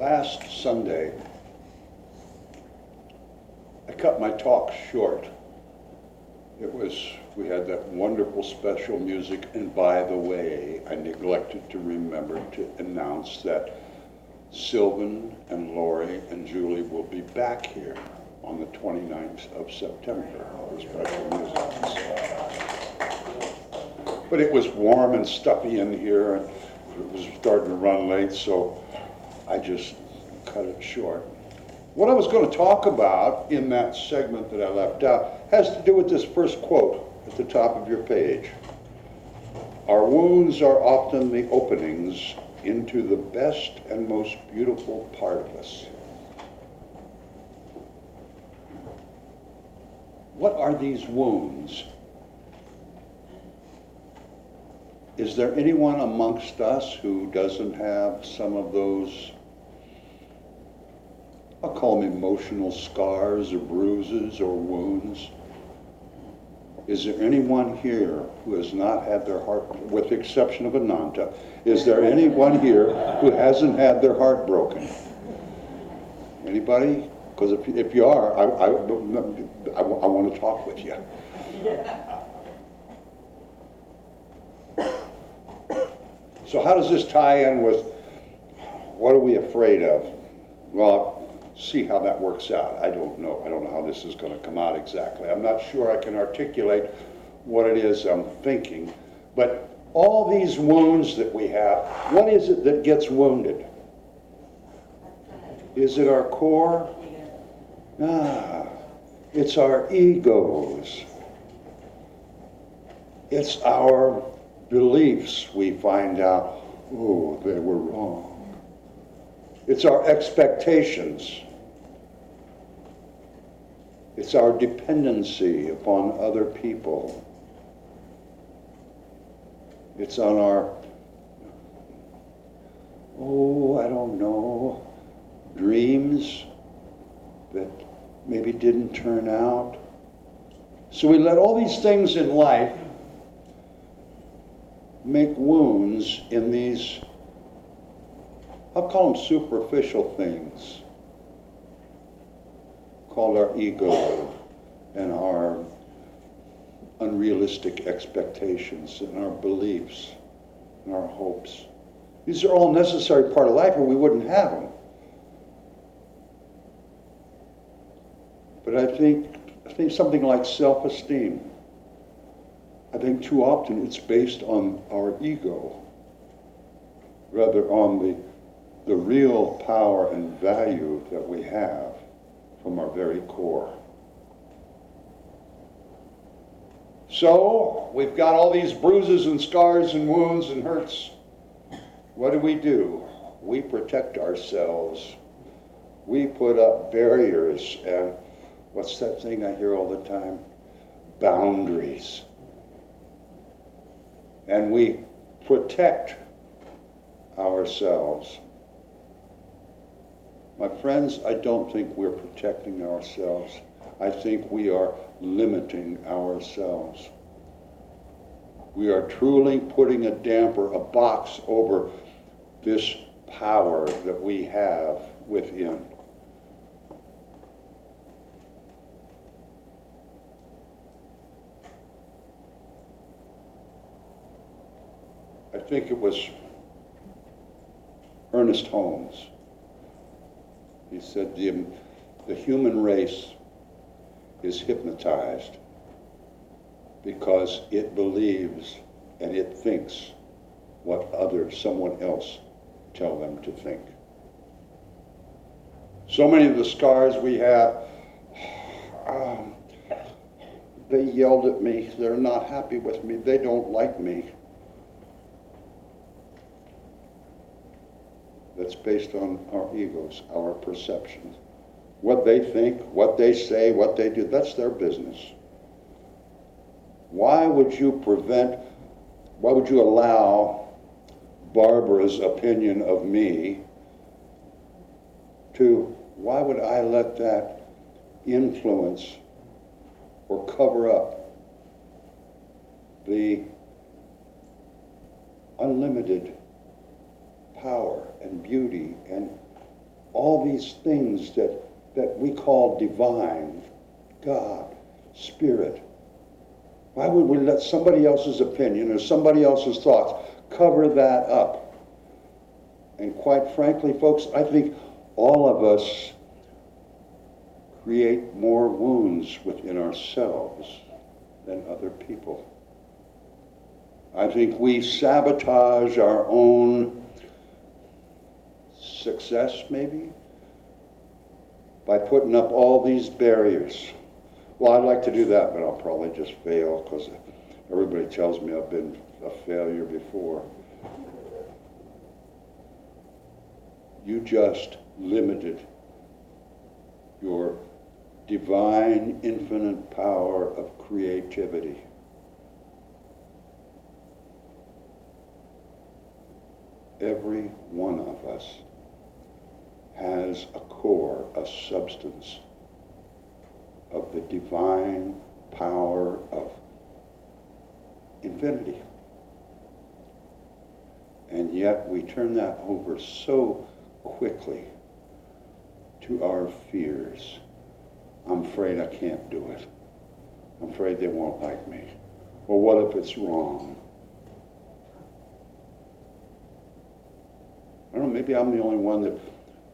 Last Sunday, I cut my talk short. We had that wonderful special music, and by the way, I neglected to remember to announce that Sylvan and Lori and Julie will be back here on the 29th of September for special music. But it was warm and stuffy in here, and it was starting to run late, so I just cut it short. What I was going to talk about in that segment that I left out has to do with this first quote at the top of your page. Our wounds are often the openings into the best and most beautiful part of us. What are these wounds? Is there anyone amongst us who doesn't have some of those, I'll call them emotional scars or bruises or wounds? Is there anyone here who has not had their heart, with the exception of Ananta, is there anyone here who hasn't had their heart broken? Anybody? Because if you are, I want to talk with you. So how does this tie in with what are we afraid of? Well, see how that works out. I don't know. I don't know how this is going to come out exactly. I'm not sure I can articulate what it is I'm thinking. But all these wounds that we have, what is it that gets wounded? Is it our core? It's our egos. It's our beliefs. We find out, oh, they were wrong. It's our expectations. It's our dependency upon other people. It's on our, I don't know, dreams that maybe didn't turn out. So we let all these things in life make wounds in these, I'll call them superficial things, called our ego and our unrealistic expectations and our beliefs and our hopes. These are all necessary part of life or we wouldn't have them. But I think something like self-esteem, I think too often it's based on our ego rather on the real power and value that we have from our very core. So, we've got all these bruises and scars and wounds and hurts. What do? We protect ourselves. We put up barriers and what's that thing I hear all the time? Boundaries. And we protect ourselves. My friends, I don't think we're protecting ourselves. I think we are limiting ourselves. We are truly putting a damper, a box over this power that we have within. I think it was Ernest Holmes. He said the human race is hypnotized because it believes and it thinks what someone else tell them to think. So many of the scars we have, they yelled at me, they're not happy with me, they don't like me. That's based on our egos, our perceptions. What they think, what they say, what they do, that's their business. Why would you allow Barbara's opinion of me why would I let that influence or cover up the unlimited power and beauty and all these things that we call divine, God, Spirit. Why would we let somebody else's opinion or somebody else's thoughts cover that up? And quite frankly, folks, I think all of us create more wounds within ourselves than other people. I think we sabotage our own success, maybe, by putting up all these barriers. Well, I'd like to do that, but I'll probably just fail because everybody tells me I've been a failure before. You just limited your divine, infinite power of creativity. Every one of us has a core, a substance of the divine power of infinity. And yet we turn that over so quickly to our fears. I'm afraid I can't do it. I'm afraid they won't like me. Well, what if it's wrong? I don't know, maybe I'm the only one that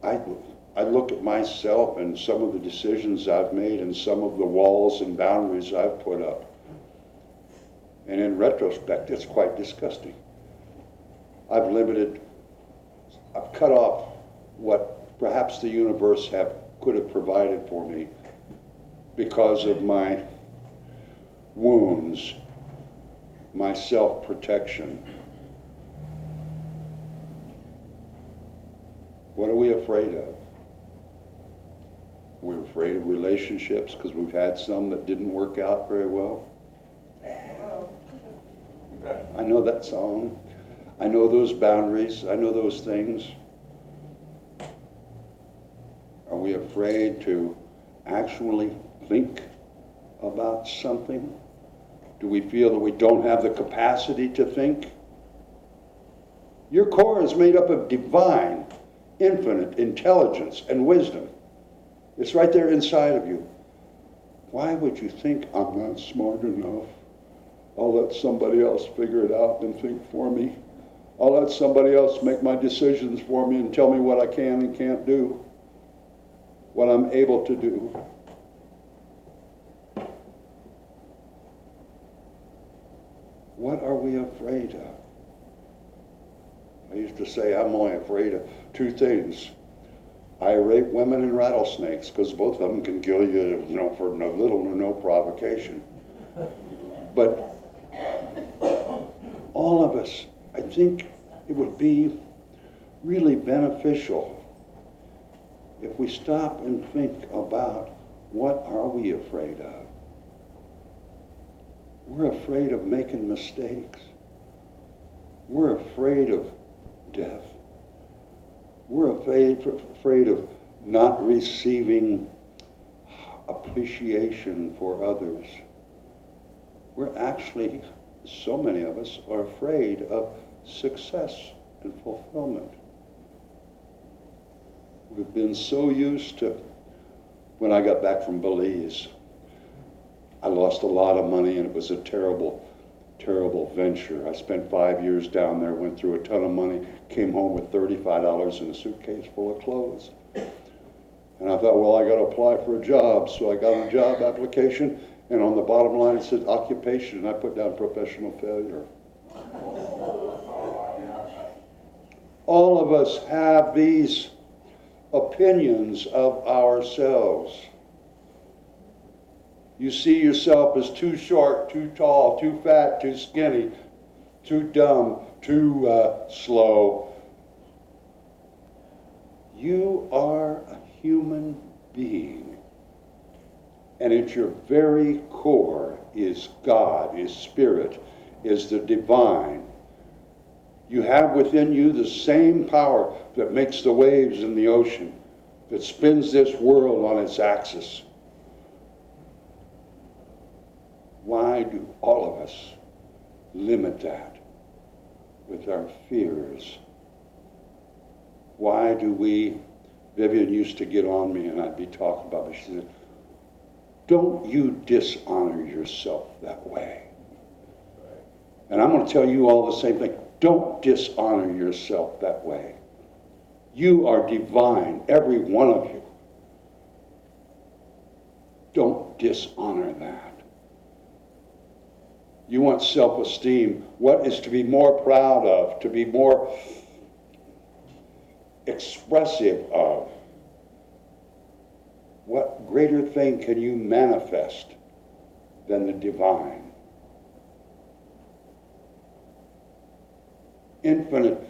I look at myself and some of the decisions I've made and some of the walls and boundaries I've put up. And in retrospect, it's quite disgusting. I've cut off what perhaps the universe could have provided for me because of my wounds, my self-protection. What are we afraid of? We're afraid of relationships because we've had some that didn't work out very well. I know that song. I know those boundaries. I know those things. Are we afraid to actually think about something? Do we feel that we don't have the capacity to think? Your core is made up of divine, infinite intelligence and wisdom. It's right there inside of you. Why would you think I'm not smart enough? I'll let somebody else figure it out and think for me. I'll let somebody else make my decisions for me and tell me what I can and can't do, what I'm able to do. What are we afraid of? I used to say I'm only afraid of two things. Irate women and rattlesnakes, because both of them can kill you, for no little or no provocation. But all of us, I think it would be really beneficial if we stop and think about what are we afraid of. We're afraid of making mistakes. We're afraid of death. We're afraid of not receiving appreciation for others. We're actually, so many of us are afraid of success and fulfillment. We've been so used to, when I got back from Belize, I lost a lot of money and it was a terrible, terrible venture. I spent 5 years down there, went through a ton of money, came home with $35 in a suitcase full of clothes. And I thought, well, I got to apply for a job. So I got a job application, and on the bottom line it said occupation, and I put down professional failure. All of us have these opinions of ourselves. You see yourself as too short, too tall, too fat, too skinny, too dumb, too slow. You are a human being, and at your very core is God, is Spirit, is the divine. You have within you the same power that makes the waves in the ocean, that spins this world on its axis. Why do all of us limit that with our fears? Why do we Vivian used to get on me and I'd be talking about it. She said, don't you dishonor yourself that way. And I'm going to tell you all the same thing. Don't dishonor yourself that way. You are divine, every one of you. Don't dishonor that. You want self-esteem. What is to be more proud of, to be more expressive of? What greater thing can you manifest than the divine? Infinite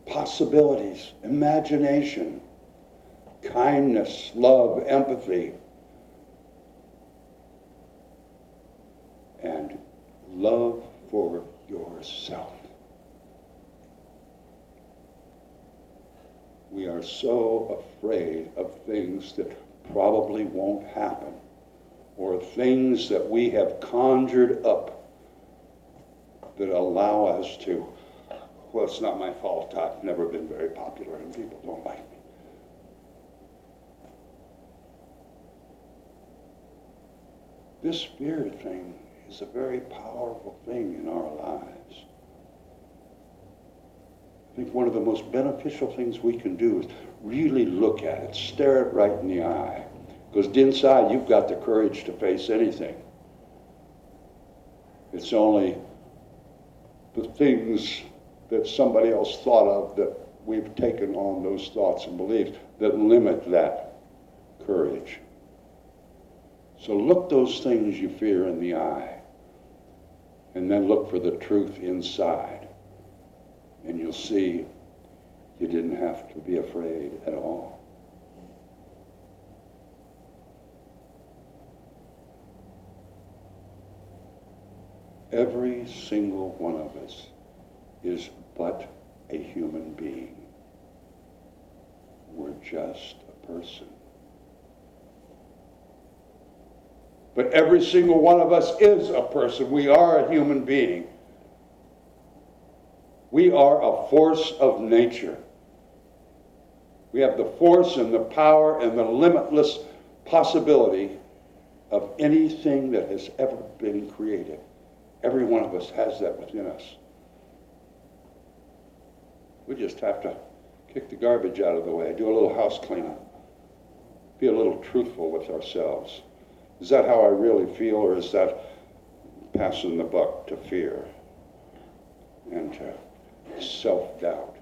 possibilities, imagination, kindness, love, empathy, and love for yourself. We are so afraid of things that probably won't happen, or things that we have conjured up that allow us to, well, it's not my fault, I've never been very popular and people don't like me. This fear thing is a very powerful thing in our lives. I think one of the most beneficial things we can do is really look at it, stare it right in the eye. Because inside you've got the courage to face anything. It's only the things that somebody else thought of that we've taken on those thoughts and beliefs that limit that courage. So look those things you fear in the eye, and then look for the truth inside. And you'll see you didn't have to be afraid at all. Every single one of us is but a human being. We're just a person. But every single one of us is a person. We are a human being. We are a force of nature. We have the force and the power and the limitless possibility of anything that has ever been created. Every one of us has that within us. We just have to kick the garbage out of the way, do a little house cleanup, be a little truthful with ourselves. Is that how I really feel, or is that passing the buck to fear and to self-doubt?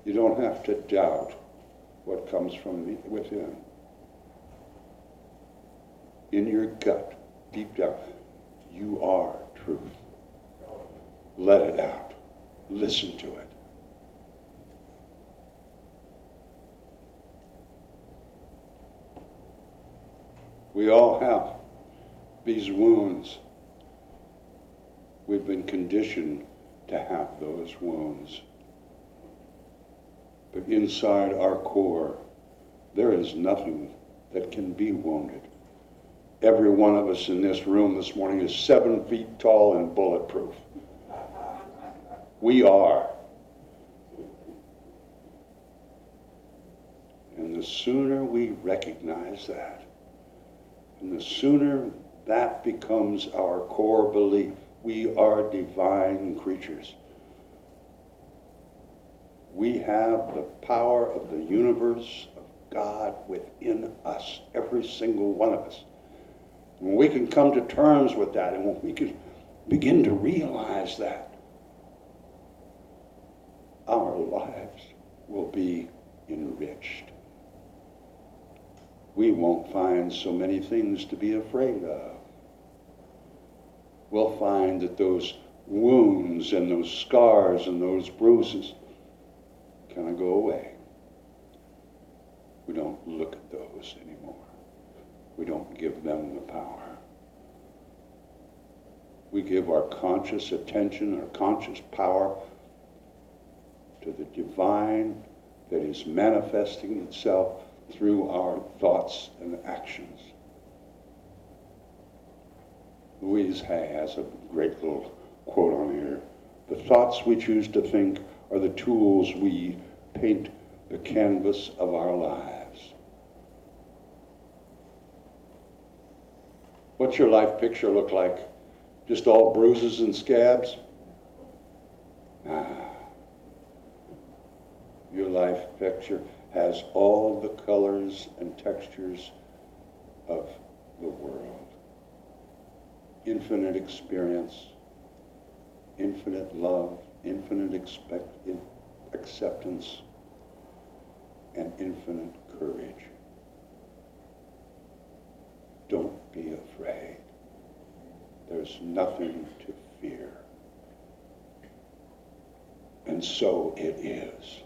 You don't have to doubt what comes from within. In your gut, deep down, you are truth. Let it out. Listen to it. We all have these wounds. We've been conditioned to have those wounds. But inside our core, there is nothing that can be wounded. Every one of us in this room this morning is 7 feet tall and bulletproof. We are. And the sooner we recognize that, and the sooner that becomes our core belief, we are divine creatures. We have the power of the universe, of God within us, every single one of us. When we can come to terms with that, and when we can begin to realize that, our lives will be enriched. We won't find so many things to be afraid of. We'll find that those wounds and those scars and those bruises kind of go away. We don't look at those anymore. We don't give them the power. We give our conscious attention, our conscious power to the divine that is manifesting itself through our thoughts and actions. Louise Hay has a great little quote on here. The thoughts we choose to think are the tools we paint the canvas of our lives. What's your life picture look like? Just all bruises and scabs? Your life picture has all the colors and textures of the world. Infinite experience, infinite love, infinite acceptance, and infinite courage. Don't be afraid. There's nothing to fear. And so it is.